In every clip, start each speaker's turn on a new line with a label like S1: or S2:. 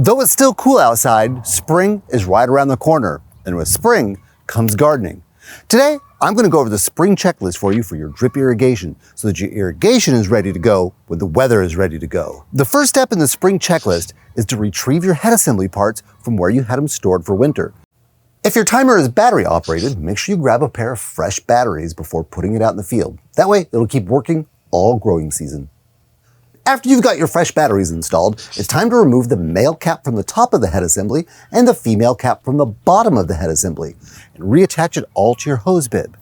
S1: Though it's still cool outside, spring is right around the corner, and with spring comes gardening. Today, I'm going to go over the spring checklist for you for your drip irrigation so that your irrigation is ready to go when the weather is ready to go. The first step in the spring checklist is to retrieve your head assembly parts from where you had them stored for winter. If your timer is battery operated, make sure you grab a pair of fresh batteries before putting it out in the field. That way, it'll keep working all growing season. After you've got your fresh batteries installed, it's time to remove the male cap from the top of the head assembly and the female cap from the bottom of the head assembly and reattach it all to your hose bib.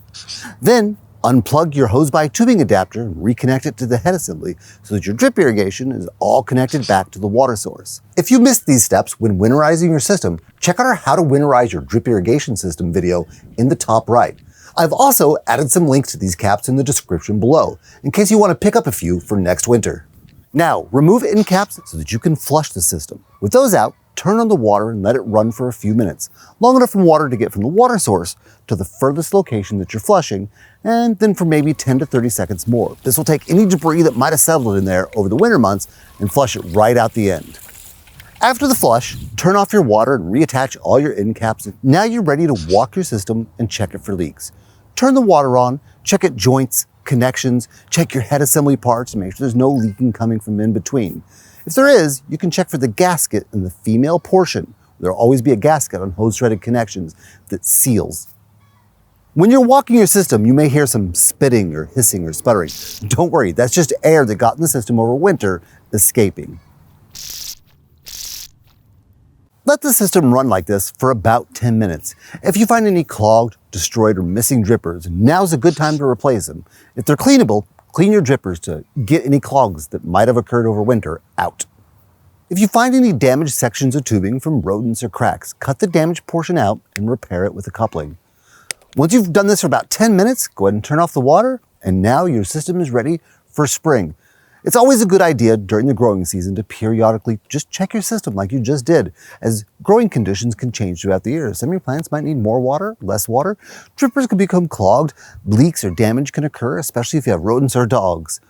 S1: Then, unplug your hose-by tubing adapter and reconnect it to the head assembly so that your drip irrigation is all connected back to the water source. If you missed these steps when winterizing your system, check out our How to Winterize Your Drip Irrigation System video in the top right. I've also added some links to these caps in the description below, in case you want to pick up a few for next winter. Now, remove end caps so that you can flush the system. With those out, turn on the water and let it run for a few minutes, long enough for water to get from the water source to the furthest location that you're flushing, and then for maybe 10 to 30 seconds more. This will take any debris that might have settled in there over the winter months and flush it right out the end. After the flush, turn off your water and reattach all your end caps. Now you're ready to walk your system and check it for leaks. Turn the water on, check at joints, connections, check your head assembly parts to make sure there's no leaking coming from in between. If there is, you can check for the gasket in the female portion. There'll always be a gasket on hose-threaded connections that seals. When you're walking your system, you may hear some spitting or hissing or sputtering. Don't worry, that's just air that got in the system over winter escaping. Let the system run like this for about 10 minutes. If you find any clogged, destroyed, or missing drippers, now's a good time to replace them. If they're cleanable, clean your drippers to get any clogs that might have occurred over winter out. If you find any damaged sections of tubing from rodents or cracks, cut the damaged portion out and repair it with a coupling. Once you've done this for about 10 minutes, go ahead and turn off the water, and now your system is ready for spring. It's always a good idea during the growing season to periodically just check your system like you just did, as growing conditions can change throughout the year. Some of your plants might need more water, less water. Drippers can become clogged, leaks or damage can occur, especially if you have rodents or dogs.